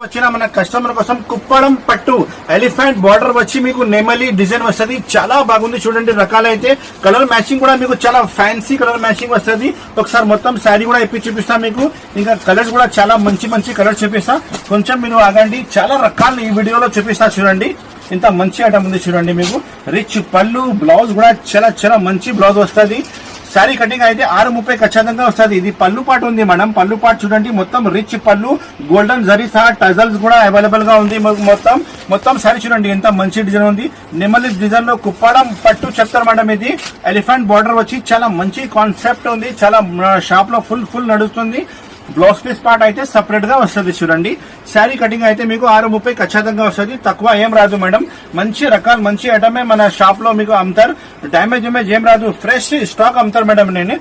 వచ్చిన మన కస్టమర్ కోసం కుప్పడం పట్టు ఎలిఫెంట్ బార్డర్ వచ్చి మీకు నెమలి డిజైన్ వస్తుంది. చాలా బాగుంది చూడండి. రకాలైతే కలర్ మ్యాచింగ్ కూడా మీకు చాలా ఫ్యాన్సీ కలర్ మ్యాచింగ్ వస్తుంది. ఒకసారి మొత్తం శారీ కూడా ఇప్పి చూపిస్తా మీకు. ఇంకా కలర్స్ కూడా చాలా మంచి మంచి కలర్స్ చూపిస్తా. కొంచెం మీరు ఆగండి. చాలా రకాలు ఈ వీడియోలో చూపిస్తా చూడండి. ఇంత మంచి ఐటమ్ ఉంది చూడండి. మీకు రిచ్ పళ్ళు, బ్లౌజ్ కూడా చాలా చాలా మంచి బ్లౌజ్ వస్తుంది. శారీ కటింగ్ అయితే 6:30 ఖచ్చితంగా వస్తుంది. ఇది పళ్ళు పాటు ఉంది మేడం. పళ్ళు పాటు చూడండి. మొత్తం రిచ్ పళ్ళు, గోల్డెన్ జరీ సహా టజల్స్ కూడా అవైలబుల్ గా ఉంది. మొత్తం శారీ చూడండి ఎంత మంచి డిజైన్ ఉంది. నెమలి డిజైన్ లో కుప్పడం పట్టు చెప్తారు మేడం. ఇది ఎలిఫెంట్ బార్డర్ వచ్చి చాలా మంచి కాన్సెప్ట్ ఉంది. చాలా షాప్ లో ఫుల్ నడుస్తుంది. బ్లౌజ్ పీస్ పార్ట్ అయితే సపరేట్ గా వస్తుంది చూడండి. శారీ కటింగ్ అయితే మీకు 6:30 ఖచ్చితంగా వస్తుంది. తక్కువ ఏం రాదు మేడం. మంచి రకాలు మంచి ఐటమే మన షాప్ లో మీకు అమ్ముతారు. డ్యామేజ్ ఏం రాదు. ఫ్రెష్ స్టాక్ అమ్ముతారు మేడం. నేను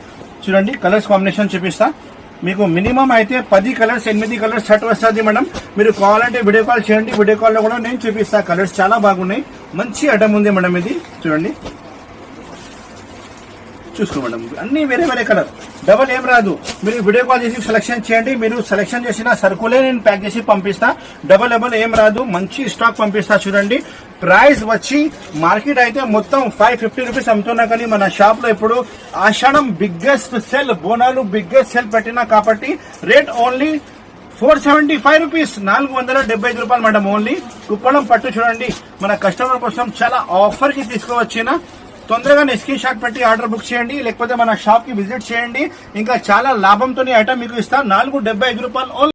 చూడండి కలర్స్ కాంబినేషన్ చూపిస్తా మీకు. మినిమం అయితే 10 కలర్స్ 8 కలర్స్ సెట్ వస్తుంది మేడం. మీరు కావాలంటే వీడియో కాల్ చేయండి. వీడియో కాల్ లో కూడా నేను చూపిస్తా. కలర్స్ చాలా బాగున్నాయి. మంచి ఐటమ్ ఉంది మేడం. ఇది చూడండి. చూసుకో మేడం. అన్ని వేరే కలర్. డబల్ ఏం రాదు. మీరు వీడియో కాల్ చేసి సెలెక్షన్ చేయండి. మీరు సెలెక్షన్ చేసిన సరుకులే నేను ప్యాక్ చేసి పంపిస్తా. డబల్ ఏం రాదు. మంచి స్టాక్ పంపిస్తా చూడండి. ప్రైస్ వచ్చి మార్కెట్ అయితే మొత్తం 550 రూపీస్ అమ్ముతున్నా, కానీ మన షాప్ లో ఇప్పుడు Ashadham biggest sale, Bonalu biggest sale పెట్టినా కాబట్టి రేట్ ఓన్లీ 475 రూపీస్, 475 రూపాయలు మేడం. ఓన్లీ కుప్పడం పట్టు చూడండి. మన కస్టమర్ కోసం చాలా ఆఫర్ కి తీసుకువచ్చిన. తొందరగా స్క్రీన్ షాట్ పెట్టి ఆర్డర్ బుక్ చేయండి. లేకపోతే మన షాప్ కి విజిట్ చేయండి. ఇంకా చాలా లాభంతో ఐటమ్ మీకు ఇస్తా. 475 రూపాయలు.